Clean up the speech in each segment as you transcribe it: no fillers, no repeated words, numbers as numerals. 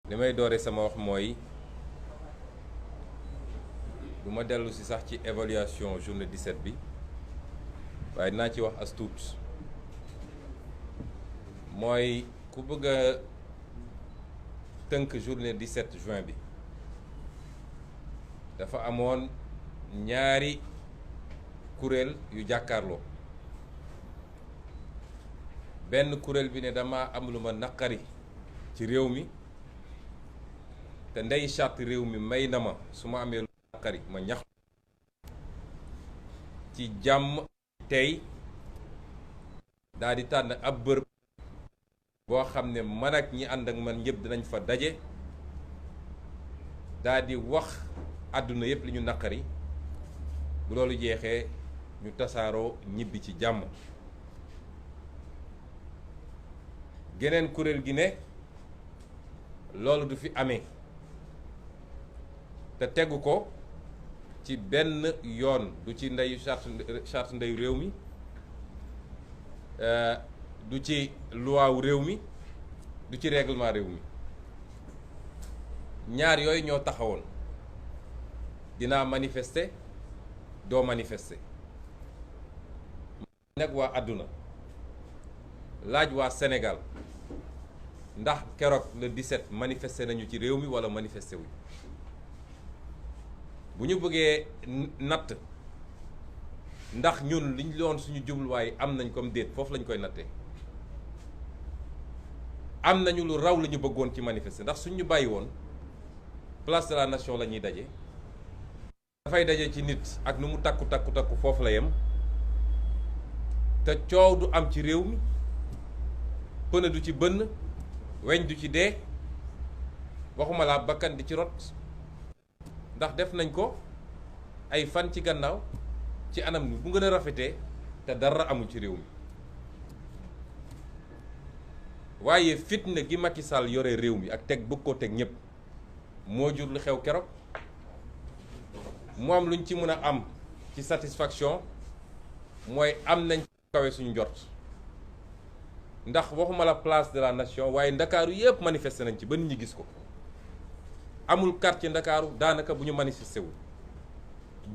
li may doore sama wax mooy du ma dellu si sax ci évaluation journée 17 bi waaye dinaa ci wax as tuut mooy ku bëgg a tënk journée 17 juin bi dafa amoon ñaari kuréel yu jàkkaarloo benn kuréel bi ne dama am lu ma naqari ci réew mi te ndey charte réew mi may na ma su ma amee lu naqari ma ñax ci jàmm tey daal di tànn ab bërëb boo xam ne man ak ñi ànd ak man ñëpp dinañ fa daje daal di wax àdduna yëpp li ñu naqari bu loolu jeexee ñu tasaaroo ñibbi ci jàmm. geneen kuréel gi ne loolu du fi amee te tegu ko ci benn yoon du ci ndeyu charte ndeyu réew mi du ci loi wu réew mi du ci règlement réew mi ñaar yooyu ñoo taxawoon dinaa manifester doo manifester nag waa àdduna laaj waa Sénégal ndax keroog le 17 manifester nañu ci réew mi wala manifester wuñ bu ñu bëggee natt ndax ñun liñ doon suñu jubluwaay am nañ comme déet foofu lañ koy nattee am nañu lu raw la ñu bëggoon ci manifester ndax suñ ñu bàyyi woon place de la nation la ñuy daje dafay daje ci nit ak nu mu takku foofu la yem te coow du am ci réew mi pëne du ci bënn weñ du ci dee waxuma laa bakkan di ci rot ndax def nañ ko ay fan ci gannaaw ci anam ni bu gën a rafetee te dara amul ci réew mi waaye fitna gi Macky Sall yore réew mi ak teg bëgg koo teg ñëpp moo jur lu xew keroog mu am luñ ci mën a am ci satisfaction mooy am nañ kawe suñu njort ndax waxuma la place de la nation waaye ndakaaru yëpp manifesté nañ ci ba nit ñi gis ko amul quartier ndakaaru daanaka bu ñu manifesté wul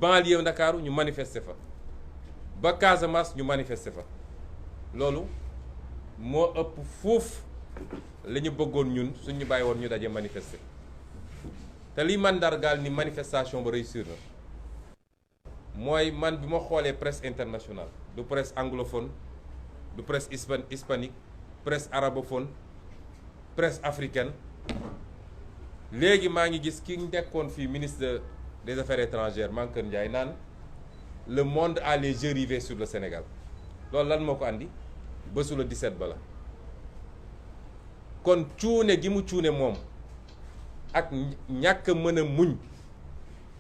banlieue ndakaaru ñu manifesté fa ba Casamance ñu manifesté fa loolu moo ëpp fuuf la ñu bëggoon ñun suñu bàyyi woon ñu daje manifesté te liy mandargaal ni manifestation ba réussir na mooy man bi ma xoolee presse internationale du presse anglophone du presse hispanique presse arabophone presse africaine léegi maa ngi gis ki nekkoon fii ministre des affaires étrangères Mankeur Ndiaye naan le monde a les yeux rivés sur le Sénégal loolu lan moo ko andi bésu le 17 ba la kon cuune gi mu cuune moom ak ñàkk mën a muñ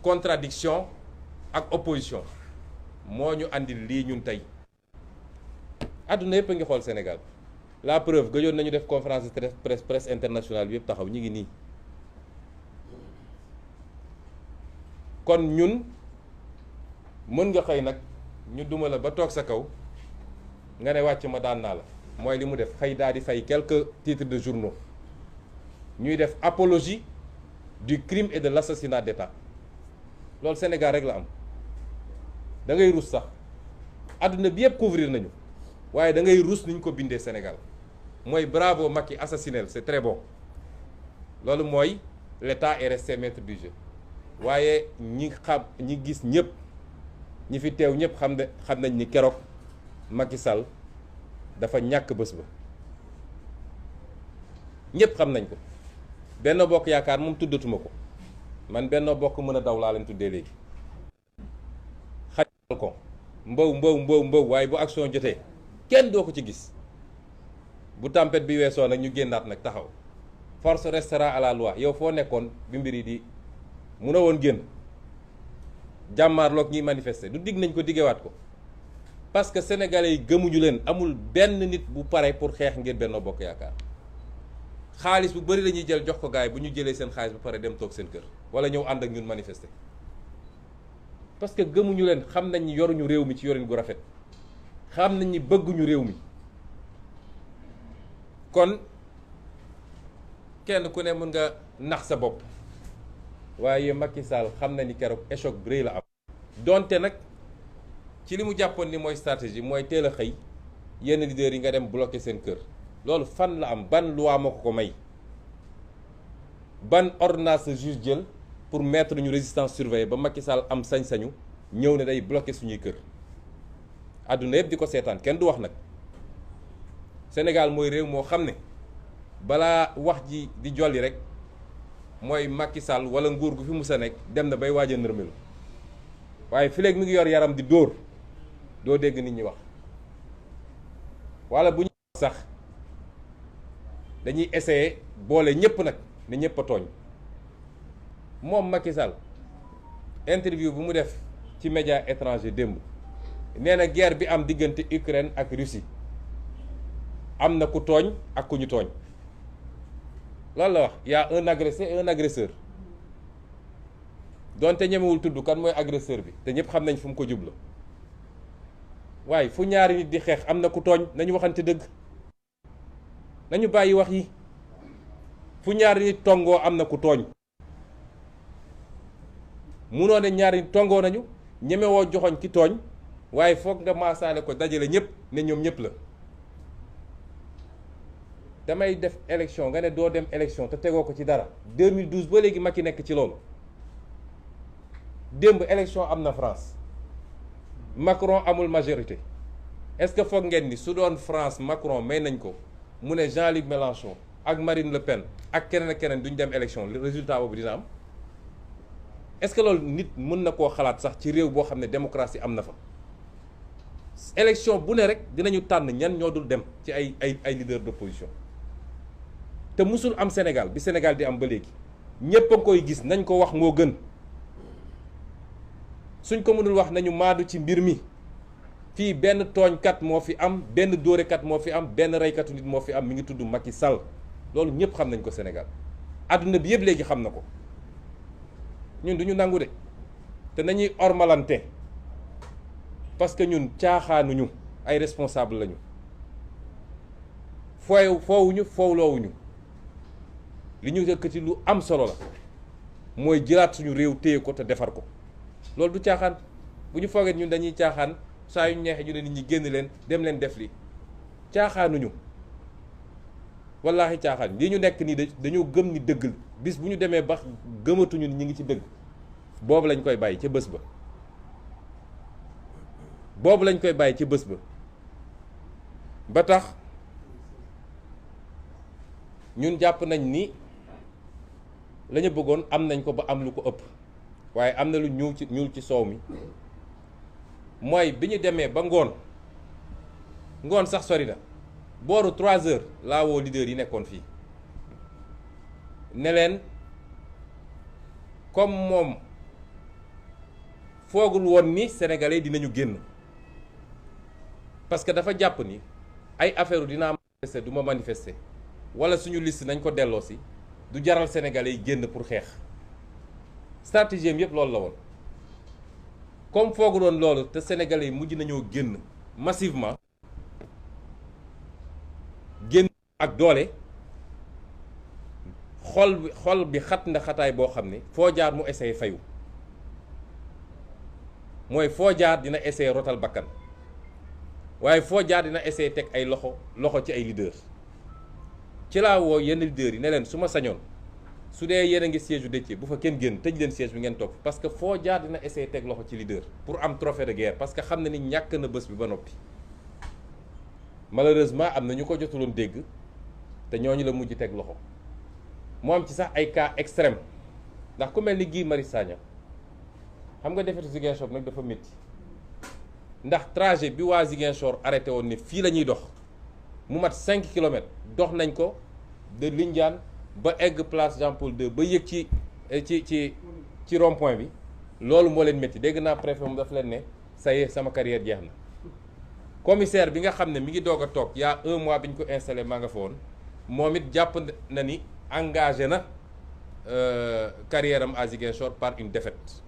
contradiction ak opposition moo ñu andi lii ñun tey àdduna yëpp a ngi xool Sénégal la preuve gëjoon nañu def conférence de presse internationale bi yëpp taxaw ñu ngi nii kon ñun mën nga xëy nag ñu duma la ba toog sa kaw nga ne wàcc ma daan naa la mooy li mu def xëy daal di fay quelques titres de journaux ñuy def apologie du crime et de l'assassinat d'État loolu Sénégal rek la am da ngay rus sax àdduna bi yëpp couvrir nañu waaye da ngay rus ni ñu ko bindee Sénégal mooy bravo Macky assassiné c'est très bon loolu mooy l'État est resté maître du jeu waaye ñi gis ñëpp ñi fi teew ñëpp xam nañ ni keroog Macky Sall dafa ñàkk bés ba ñëpp xam nañ ko Benno Bokk Yaakaar moom tuddatuma ko man Benno Bokk mën a daw laa leen tuddee léegi xajal ko mbow waaye bu action jotee kenn doo ko ci gis bu tempête bi weesoo nag ñu génnaat nag taxaw force restera à la loi yow foo nekkoon bi mbir yi di mun a woon génn jàmmaarloog ñiy manifester du digg nañ ko diggewaat ko parce que sénégalais yi gëmuñu leen amul benn nit bu pare pour xeex ngir Benno Bokk Yaakaar xaalis bu bari la ñuy jël jox ko gaay bu ñu jëlee seen xaalis ba pare dem toog seen kër wala ñëw ànd ak ñun manifester parce que gëmuñu leen xam nañ ni yoruñu réew mi ci yorin gu rafet xam nañ ni bëgguñu réew mi kon kenn ku ne mën nga nax sa bopp waaye Macky Sall xam na ni keroog échec bu rëy la am. donte nag ci li mu jàppoon ni mooy stratégie mooy teel a xëy yenn leaders yi nga dem bloquer seen kër loolu fan la am, ban loi moo ko may, ban ordonnance la juge jël pour mettre ñu résidence surveillée ba Macky Sall am sañ-sañu ñëw ne day bloquer suñuy kër. àdduna yëpp di ko seetaan kenn du wax nag. Sénégal mooy réew moo xam ne balaa wax ji di jolli rek mooy Macky Sall wala nguur gu fi musa nekk dem na bay waaj a nërmelu waaye fi léegi mi ngi yor yaram di dóor doo dégg nit ñi wax wala bu ñu wax sax dañuy essayer boole ñëpp nag ne ñëpp a tooñ. moom Macky Sall interview bu mu def ci média étranger démb nee na guerre bi am diggante Ukraine ak Russie am na ku tooñ ak ku ñu tooñ loolu la wax y a un agressé et un agresseur donte ñemewul tudd kan mooy agresseur bi te ñëpp xam nañ fu mu ko jublu waaye fu ñaari nit di xeex am na ku tooñ nañu waxante dëgg nañu bàyyi wax yi fu ñaari nit tongoo am na ku tooñ munoo ne ñaari nit tongoo nañu ñemewoo joxoñ ki tooñ waaye foog nga maasaale ko dajale ñëpp ne ñoom ñëpp la. damay def élection nga ne doo dem élection te tegoo ko ci dara 2012 ba léegi Macky nekk ci loolu démb élection am na France Macron amul majorité est-ce que foog ngeen ni su doon France Macron may nañ ko mu ne Jean-Luc Mélenchon ak Marine Le Pen ak keneen ak keneen duñ dem élection résultat boobu dina am est-ce que loolu nit mën na koo xalaat sax ci réew boo xam ne démocratie am na fa. élection bu ne rek dinañu tànn ñan ñoo dul dem ci ay leader d'opposition te musul am Sénégal bi Sénégal di am ba léegi ñépp a koy gis nañ ko wax moo gën suñ ko mënul wax nañu maadu ci mbir mi fii benn tooñkat moo fi am benn dóorekat moo fi am benn reykatu nit moo fi am mi ngi tudd Macky Sall loolu ñépp xam nañ ko Sénégal àdduna bi yëpp léegi xam na ko ñun duñu nangu de te nañuy ormalante parce que ñun caaxaanuñu ay responsable lañu foowuñu foowloowuñu li ñu yëkkati lu am solo la mooy jëlaat suñu réew téye ko te defar ko loolu du caaxaan bu ñu foogee ñun dañuy caaxaan saa yu ñeexee ñu ne nit ñi génn leen dem leen def li caaxaanuñu wallaahi caaxaan lii ñu nekk nii dañoo gëm ni dëgg bis bu ñu demee ba gëmatuñu ni ñu ngi ci dëgg boobu lañ koy bàyyi ca bés ba ba tax ñun jàpp nañ ni la ñu bëggoon am nañ ko ba am lu ko ëpp waaye am na lu ñuul ci soow mi mooy bi ñu demee ba ngoon sax sori na booru 3 heures laa woo leader yi nekkoon fii ne leen comme moom foogul woon ni sénégalais dinañu génn parce que dafa jàpp ni ay affaire dinaa manifester du ma manifester wala suñu liste nañ ko delloosi du jaral sénégalais yi génn pour xeex stratégie yëpp loolu la woon comme foogu doon loolu te sénégalais yi mujj nañoo génn massivement génn ak doole xol bi xat na xataay boo xam ne foo jaar mu essayé fayu mooy foo jaar dina essayé rotal bakkan waaye foo jaar dina essayé teg ay loxo ci ay leaders ci laa woo yenn leaders yi ne leen su ma sañoon su dee yéen a ngi siège u Déthié bu fa kenn génn tëj leen siège bi ngeen toog parce que foo jaar dina essayé teg loxo ci leader pour am trophée de guerre parce que xam na ni ñàkk na bés bi ba noppi malheureusement am na ñu ko jotuloon dégg te ñooñu la mujj teg loxo mu am ci sax ay cas extrême ndax ku mel ni Guy Marius Sagna xam nga defetu Ziguinchor nag dafa métti ndax trajet bi waa Ziguinchor arrêté woon ne fii la ñuy dox mu mat 5 kilomètres dox nañ ko de Lindiane ba egg place Jean-Paul II ba yëg ci rond-point bi loolu moo leen métti dégg naa préfet mu daf leen ne ça y est sama carrière jeex na commissaire bi nga xam ne mi ngi doog a toog y a 1 mois bi ñu ko installé maa nga fa woon moom it jàpp na ni engagé na carrière am à Ziguinchor par une défaite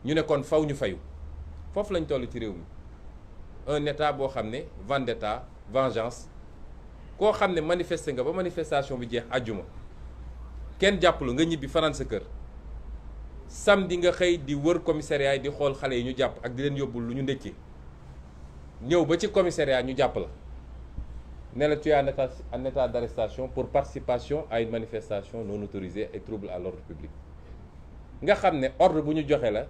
ñu ne kon faw ñu fayu foofu lañ toll ci réew mi un état boo xam ne vendetta vengeance koo xam ne manifester nga ba manifestation bi jeex àjjuma kenn jàppalu nga ñibbi fanaan sa kër samedi nga xëy di wër commissariat yi di xool xale yi ñu jàpp ak di leen yóbbul lu ñu ndékkee ñëw ba ci commissariat ñu jàpp la ne la tu es en état d'arrestation pour participation à une manifestation non autorisée et trouble à l'ordre public nga xam ne ordre bu ñu joxe la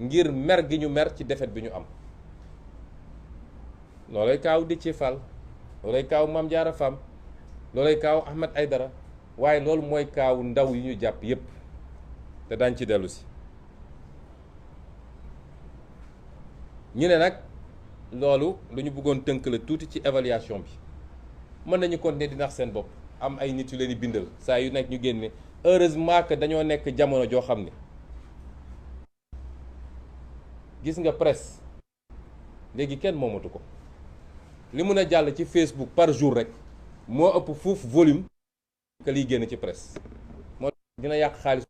ngir mer gi ñu mer ci défaite bi ñu am loolay kaaw Déthié Fall loolay kaaw Mame Diarra Fam loolay kaaw Ahmed Aïdara waaye loolu mooy kaaw ndaw yi ñu jàpp yépp te daañ ci dellu si ñu ne nag loolu lu ñu bëggoon tënk la tuuti ci évaluation bi mën nañu continuer di nax seen bopp am ay nit yu leen di bindal saa yu nekk ñu génne heureusement que dañoo nekk jamono joo xam ne gis nga presse léegi kenn moomatu ko li mun a jàll ci Facebook par jour rek moo ëpp fuuf volume que liy génn ci presse moo dina yàq xaalis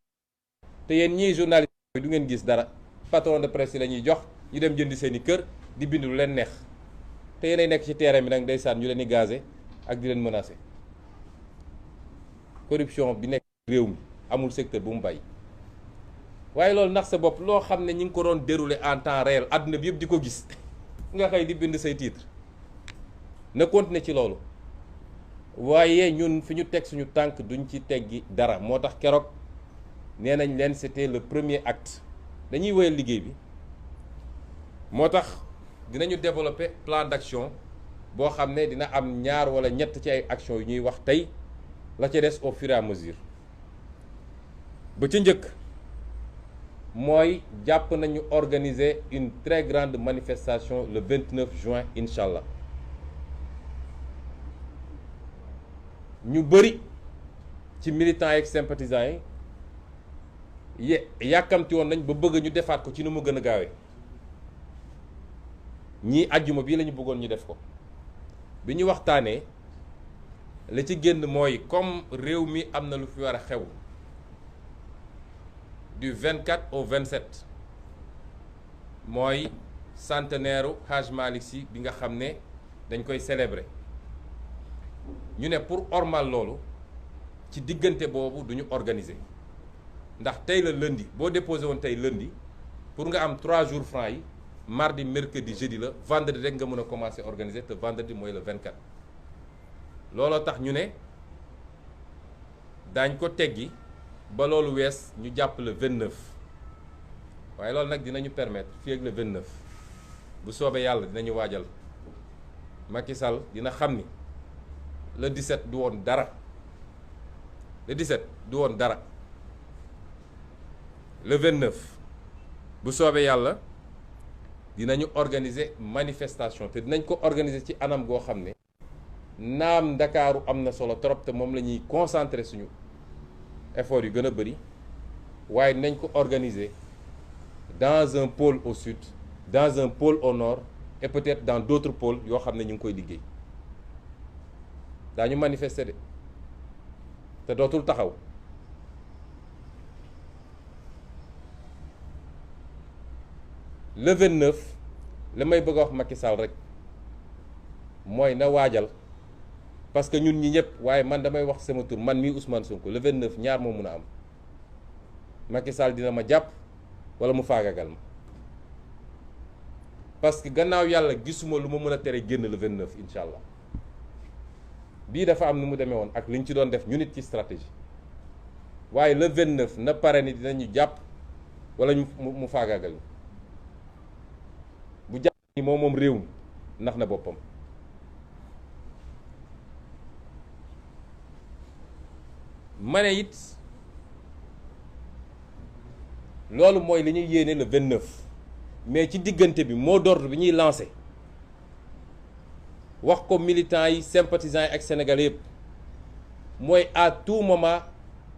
te yéen ñii journaliste du ngeen gis dara patron de presse yi la ñuy jox ñu dem jëndi seeni kër di bind lu leen neex te yéenay nekk ci terrain bi nag ndeysaan ñu leen di gazé ak di leen menacé corruption bi nekk réew mi amul secteur bu mu bàyyi waaye loolu ndax sa bopp loo xam ne ñi ngi ko doon dérouler en temps réel àdduna bi yëpp di ko gis nga xëy di bind say titre na continuer ci loolu waaye ñun fi ñu teg suñu tànk duñ ci teggi dara moo tax keroog nee nañ leen c'était le premier acte dañuy wéyal liggéey bi moo tax dinañu développer plan d'action boo xam ne dina am ñaar wala ñett ci ay actions yu ñuy wax tey la ca des au fur et à mesure ba ca njëkk mooy jàpp nañu organiser une très grande manifestation le 29 juin incha allah ñu bëri ci militants yeeg sympathisants yi yàkkamti woon nañ ba bëgg ñu defaat ko ci nu mu gën a gaawee ñii àjjuma bii la ñu bëggoon ñu def ko bi ñu waxtaanee la ci génn mooy comme réew mi am na lu fi war a xew du 24 au 27 mooy centenaire u Hadj Malick Sy bi nga xam ne dañ koy célébrer ñu ne pour ormal loolu ci diggante boobu duñu organiser ndax tey la lundi boo déposé woon tey lundi pour nga am 3 jours francs yi mardi mercredi jeudi la vendredi rek nga mën a commencer organiser te vendredi mooy le 24 looloo tax ñu ne daañ ko teggi ba loolu wees ñu jàpp le 29 waaye loolu nag dinañu permettre fii ak le 29 bu soobee yàlla dinañu waajal Macky Sall dina xam ni le 17 du woon dara le 17 du woon dara le 29 bu soobee yàlla dinañu organiser manifestation te dinañ ko organiser ci anam goo xam ne naam Ndakaaru am na solo trop te moom la ñuy concentrer suñu effort yu gën a bëri waaye dinañ ko organiser dans un pôle au sud dans un pôle au nord et peut-être dans d'autres pôles yoo xam ne ñu ngi koy liggéey daañu manifester de te dootul taxaw le 29 la may bëgg a wax Macky Sall rek mooy na waajal parce que ñun ñi ñëpp waaye man damay wax sama tur man mii Ousmane Sonko le 29 ñaar moo mun a am Macky Sall dina ma jàpp wala mu faagagal ma parce que gannaaw yàlla gisuma lu ma mën a tere génn le 29 incha allah bii dafa am nu mu demee woon ak li ñu ci doon def ñu nit ci stratégie waaye le 29 na pare ni dinañu jàpp wala mu faagagal bu jàpp ni moom réew mi nax na boppam. ma ne it loolu mooy li ñuy yéene le 29 mais ci diggante bi mot d'ordre bi ñuy lancé wax ko militants yi sympathisants yi ak sénégalais yëpp mooy à tout moment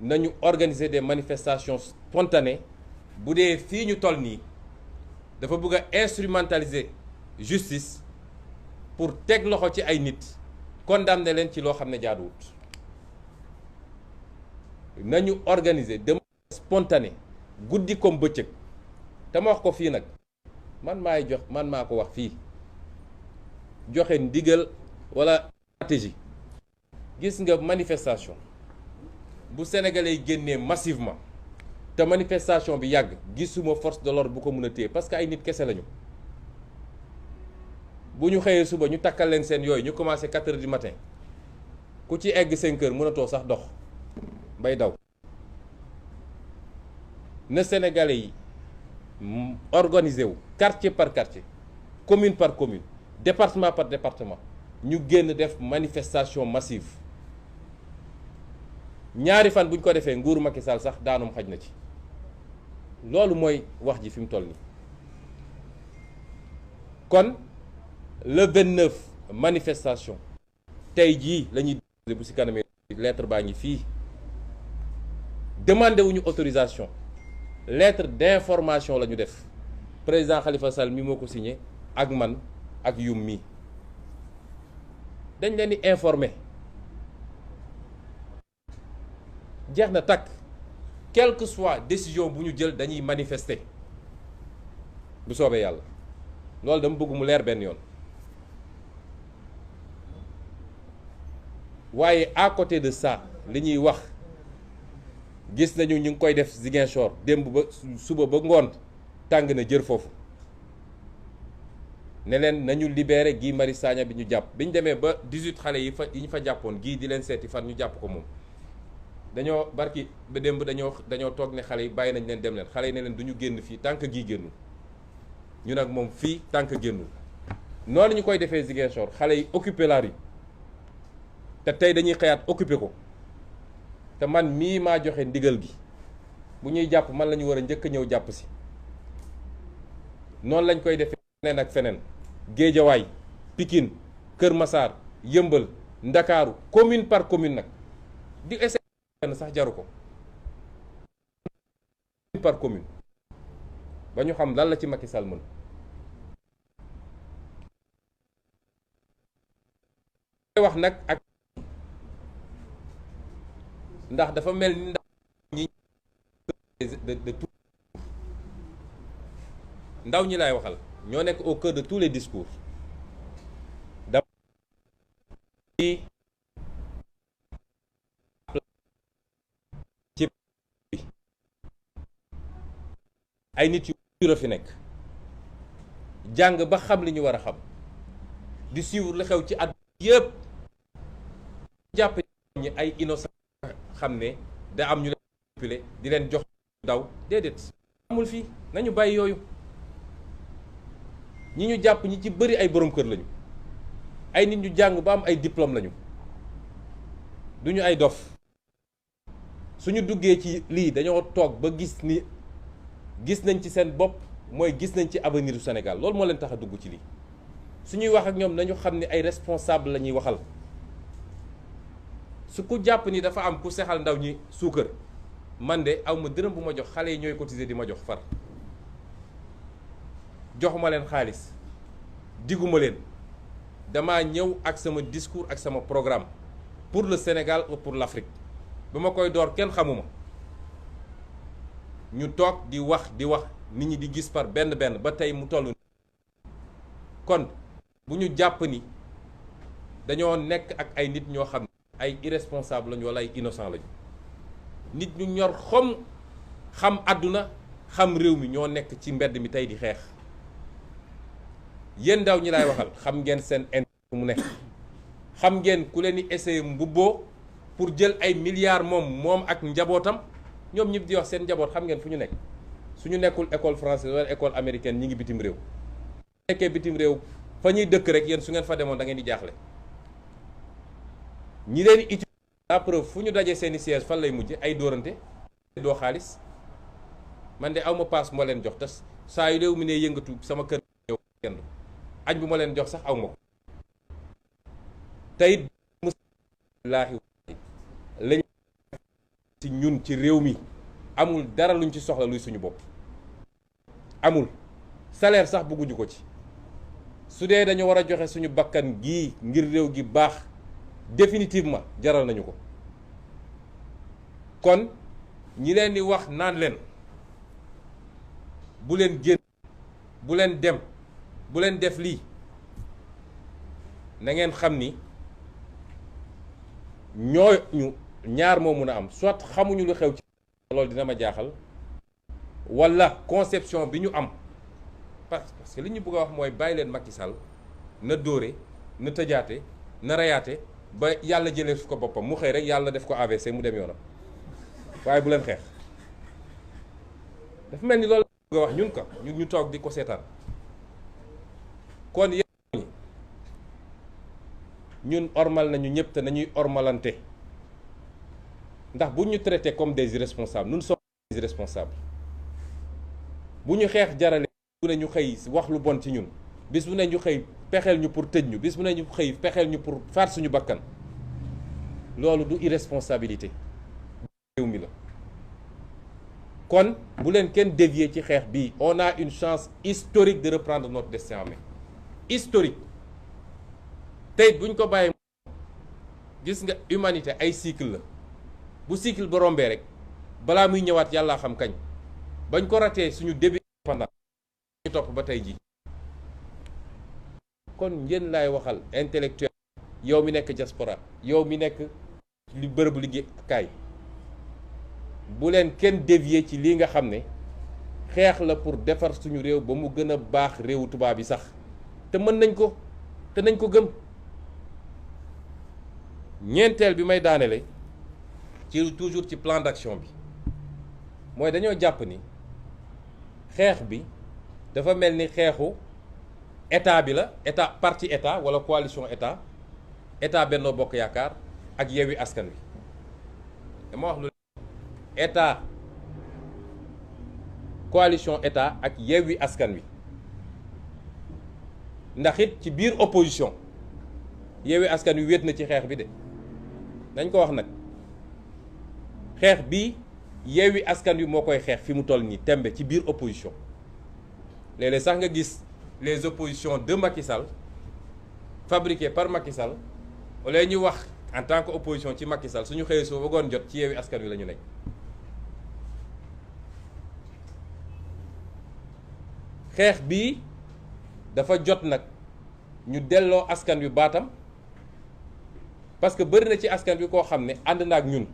nañu organiser des manifestations spontanées bu dee fii ñu toll nii dafa bëgg a instrumentaliser justice pour teg loxo ci ay nit condamner leen ci loo xam ne jaaduwut nañu organiser de manière spontanée guddi comme bëccëg te ma wax ko fii nag man maa ko wax fii joxe ndigal wala stratégie gis nga manifestation bu sénégalais yi génnee massivement te manifestation bi yàgg gisuma force de l'ordre bu ko mën a téye parce que ay nit kese lañu. bu ñu xëyee suba ñu takkal leen seen yooyu ñu commencé 4 heures du matin ku ci egg 5 heures mënatoo sax dox bay daw. na sénégalais yi organisé wu quartier par quartier, commune par commune, département par département ñu génn def manifestation massive. ñaari fan buñ ko defee nguuru Macky Sall sax daanum xaj na ci. loolu mooy wax ji fi mu toll nii kon le 29 manifestation tey jii la ñuy bu si kanamee lettre baa ngi fii demandé wuñu autorisation lettre d'information la ñu def président Khalifa Sall mi moo ko signé ak man ak yum mi dañ leen di informer jeex na takk quelle que soit décision bu ñu jël dañuy manifester bu soobee yàlla loolu dama bëgg mu leer benn yoon. waaye à côté de ça li ñuy wax gis nañu ñu ngi koy def Ziguinchor démb ba suba ba ngoon tàng na jër foofu ne leen nañu libéré Guy Marius Sagna bi ñu jàpp bi ñu demee ba 18 xale yi ñu fa jàppoon gii di leen seeti fan ñu jàpp ko moom dañoo barki ba démb dañoo toog ne xale yi bàyyi nañ leen dem leen xale yi ne leen du ñu génn fii tant que Guy génnul ñu nag moom fii tant que génnul noonu ñu koy defee Ziguinchor xale yi occupé la rue te tey dañuy xëyaat occupé ko te man mii maa joxe ndigal gi bu ñuy jàpp man la ñu war a njëkk a ñëw jàpp si noonu lañ koy defee feneen ak feneen Géejawaay Pikine Kër Massar Yëmbal Ndakaaru commune par commune nag di essayer sax jaru ko commune par commune ba ñu xam lan la ci Macky Sall mën wax nag ak ndax dafa mel ni ndaw ñi laay waxal ñoo nekk au cœur de tous les discours ci ay nit yu fi nekk jàng ba xam li ñu war a xam di suivre li xew ci at yëpp jàpp ñi ay innocent xam ne da am ñu leen manipulé di leen jox daw déedéet amul fii nañu bàyyi yooyu ñi ñu jàpp ñi ci bëri ay borom kër lañu ay nit ñu jàng ba am ay diplôme lañu duñu ay dof suñu duggee ci lii dañoo toog ba gis nañ ci seen bopp mooy gis nañ ci avenir du Sénégal loolu moo leen tax a dugg ci lii suñuy wax ak ñoom nañu xam ne ay responsable la ñuy waxal su ku jàpp ni dafa am ku sexal ndaw ñi suukar man de aw ma dërëm bu ma jox xale yi ñooy cotiser di ma jox far joxuma leen xaalis diguma leen dama ñëw ak sama discours ak sama programme pour le Sénégal ou pour l'Afrique ba ma koy door kenn xamuma ñu toog di wax nit ñi di gis par benn ba tey mu toll kon bu ñu jàpp ni dañoo nekk ak ay nit ñoo xam ne ay irresponsable lañu wala ay innocent lañu nit ñu ñor xam àdduna xam réew mi ñoo nekk ci mbedd mi tey di xeex yéen ndaw ñi laay waxal xam ngeen seen intérêt mu nekk xam ngeen ku leen di essayer mbubboo pour jël ay milliards moom ak njabootam ñoom ñëpp di wax seen njaboot xam ngeen fu ñu nekk suñu nekkul école française wala école américaine ñi ngi bitim réew nekkee bitim réew fa ñuy dëkk rek yéen su ngeen fa demoon da ngeen di jaaxle ñi leen utiliser la preuve fu ñu dajee seeni siège fan lay mujje ay dóorante doo xaalis man de awma paas moo leen jox te saa yu réew mi ne yëngatu sama kër ñëw kenn añ bu ma leen jox sax awma ko teyit laahi lañ ci ñun ci réew mi amul dara luñ ci soxla luy suñu bopp amul salaire sax bëgguñu ko ci su dee dañu war a joxe suñu bakkan gii ngir réew gi baax définitivement jaral nañu ko kon ñi leen di wax naan leen bu leen génn bu leen dem bu leen def lii na ngeen xam ni ñooñu ñaar moo mun a am, soit xamuñu lu xew ci loolu dina ma jaaxal, wala conception bi ñu am parce que li ñu bëgg a wax mooy bàyyi leen Macky Sall na dóore na tëjaate na reyaate ba yàlla jëlee su ko boppam mu xëy rek yàlla def ko AVC mu dem yoonam waaye bu leen xeex. dafa mel ni loolu la bëgg a wax ñun ko ñu toog di ko seetaan. kon yéen ñun ormal nañu ñëpp te nañuy ormalante ndax bu ñu traité comme des irresponsables nous sommes des irresponsables bu ñu xeex jarale bu ne ñu xëy wax lu bon ci ñun bis bu ne ñu xëy pexeel ñu pour tëj ñu bis bu ne ñu xëy pexeel ñu pour faat suñu bakkan loolu du irresponsabilité réew mi la. kon bu leen kenn dévier ci xeex bii on a une chance historique de reprendre notre destin en main. Historique tey buñ ko bàyyee gis nga humanité ay cycle la bu cycle ba rombee rek balaa muy ñëwaat yàllaa xam kañ bañ ko ratee suñu début indépendance ñu topp ba tey ji. kon ngeen laay waxal intellectuel yow mi nekk diaspora yow mi nekk li bërëbu liggéeykaay bu leen kenn dévier ci lii nga xam ne xeex la pour defar suñu réew ba mu gën a baax réewu tubaab yi sax te mën nañ ko te nañ ko gëm. ñeenteel bi may daanele ci toujours ci plan d'action bi mooy dañoo jàpp ni xeex bi dafa mel ni xeexu état bi la état parti état wala coalition état Benno Bokk Yaakaar ak Yewwi Askan Wi. dama wax lu état coalition état ak Yewwi Askan Wi ndax it ci biir opposition Yewwi Askan Wi wéet na ci xeex bi de dañ ko wax nag xeex bi Yewwi Askan Wi moo koy xeex fi mu toll nii tembe ci biir opposition léeg-léeg sax nga gis les oppositions de Macky Sall fabriquées par Macky Sall wala ñu wax en tant que opposition ci Macky Sall suñu xëyee soo bëggoon jot ci Yewwi Askan Wi la ñu nekk. xeex bii dafa jot nag ñu delloo askan wi baatam parce que bëri na ci askan wi koo xam ne ànd na ak ñun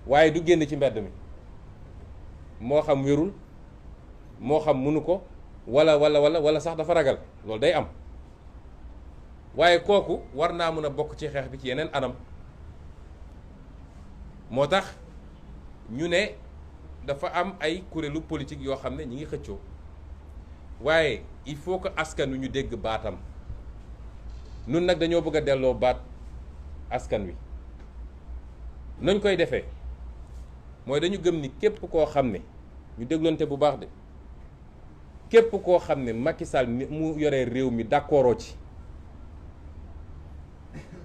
waaye du génn ci mbedd mi moo xam wérul moo xam mënu ko wala sax dafa ragal loolu day am waaye kooku war naa mën a bokk ci xeex bi ci yeneen anam moo tax ñu ne dafa am ay kuréelu politique yoo xam ne ñi ngi xëccoo waaye il faut que askan wi ñu dégg baatam nun nag dañoo bëgg a delloo baat askan wi nañ koy defee mooy dañu gëm ni képp koo xam ne ñu dégloonte bu baax de képp koo xam ne Macky Sall ni mu yoree réew mi d'accordoo ci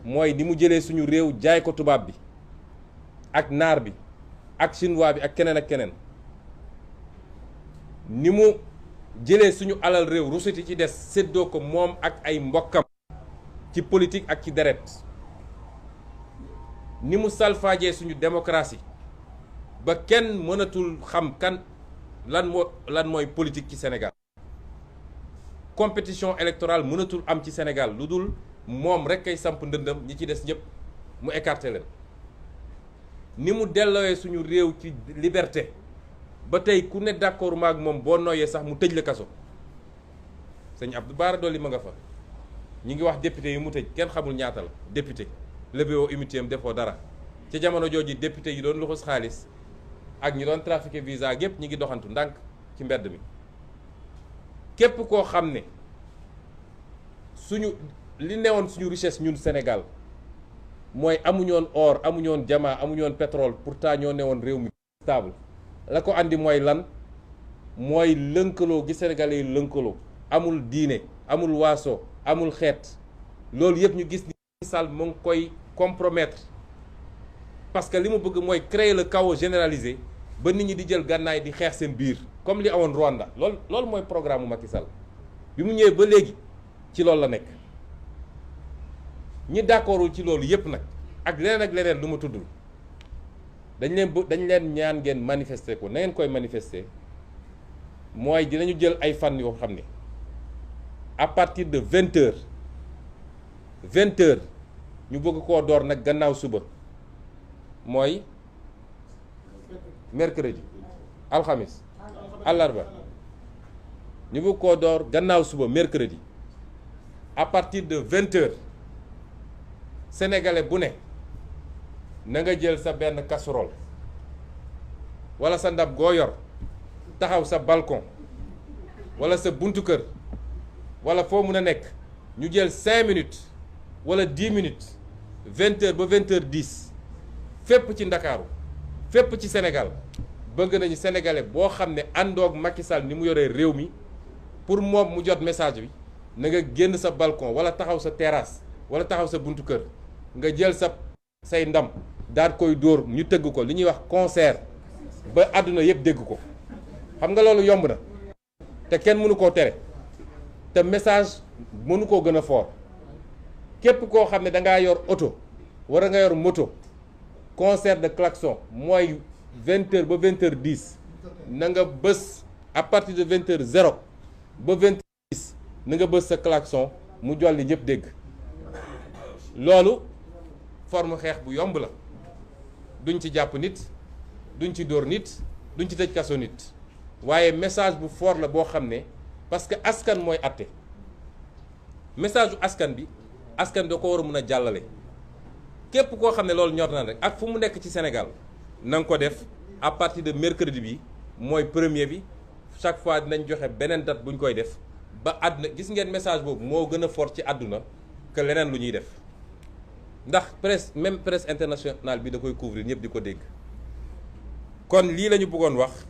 mooy ni mu jëlee suñu réew jaay ko tubaab bi ak naar bi ak chinois bi ak keneen ak keneen ni mu jëlee suñu alal réew rusuti ci des séddoo ko moom ak ay mbokkam ci politique ak ci deret ni mu salfaajee suñu démocratie ba kenn mënatul xam kan lan mooy politique ci Sénégal compétition électorale mënatul am ci Sénégal lu dul moom rek kay samp ndëndam ñi ci des ñëpp mu écarté leen ni mu dellooyee suñu réew ci liberté ba tey ku ne d'accord maag moom boo nooyee sax mu tëj la kaso sëñ Abdou Bara Dolly ma nga fa ñi ngi wax député yi mu tëj kenn xamul ñaata la député lébéo immunité am defoo dara ci jamono jooju député yi doon luxus xaalis ak ñi doon trafiqué visa yépp ñi ngi doxantu ndànk ci mbedd mi képp koo xam ne suñu li newoon suñu richesse ñun Sénégal mooy amuñoon or amuñoon diamant amuñoon pétrole pourtant ñoo newoon réew mi stable la ko andi mooy lan mooy lënkaloo gi Sénégalais yi lënkaloo amul diine amul waaso amul xeet loolu yëpp ñu gis ni Sall mu ngi koy compromettre parce que li mu bëgg mooy créer le chaos généralisé ba nit ñi di jël gànnaay di xeex seen biir comme li awoon Rwanda loolu mooy programme mu Macky Sall bi mu ñëwee ba léegi ci loolu la nekk ñi d'accordul ci loolu yëpp nag ak leneen lu ma tuddul dañ leen ñaan ngeen manifester ko na ngeen koy manifester mooy dinañu jël ay fan yoo xam ne à partir de 20 heures ñu bëgg koo door nag gannaaw suba mooy mercredi alxamis àllarba ñu bëgg koo door gannaaw suba mercredi à partir de 20h sénégalais bu ne na nga jël sa benn casserole wala sa ndab goo yor taxaw sa balcon wala sa buntu kër wala foo mun a nekk ñu jël 5 minutes wala 10 minutes 20h ba 20h10 fépp ci Ndakaaru fépp ci Sénégal bëgg nañu sénégalais boo xam ne àndoog Macky Sall ni mu yoree réew mi pour moom mu jot message bi na nga génn sa balcon wala taxaw sa terrasse wala taxaw sa buntu kër nga jël say ndam daal koy dóor ñu tëgg ko li ñuy wax concert ba àdduna yëpp dégg ko xam nga loolu yomb na te kenn mënu koo tere te message mënu koo gën a fort képp koo xam ne da ngaa yor oto wala nga yor moto concert de klaxon mooy 20h ba 20h10 na nga bës à partir de 20h0 ba 20h10 na nga bës sa klaxon mu jolli ñëpp dégg loolu forme xeex bu yomb la duñ ci jàpp nit duñ ci dóor nit duñ ci tëj kaso nit waaye message bu fort la boo xam ne parce que askan mooy àtte message bu askan bi askan da ko war a mun a jàllale képp koo xam ne loolu ñor na rek ak fu mu nekk ci Sénégal na nga ko def à partir de mercredi bi mooy premier bi chaque fois dinañ joxe beneen date bu ñu koy def ba àdduna gis ngeen message boobu moo gën a fort ci àdduna que leneen lu ñuy def ndax presse même presse internationale bi da koy couvrir ñëpp di ko dégg kon lii la ñu bëggoon wax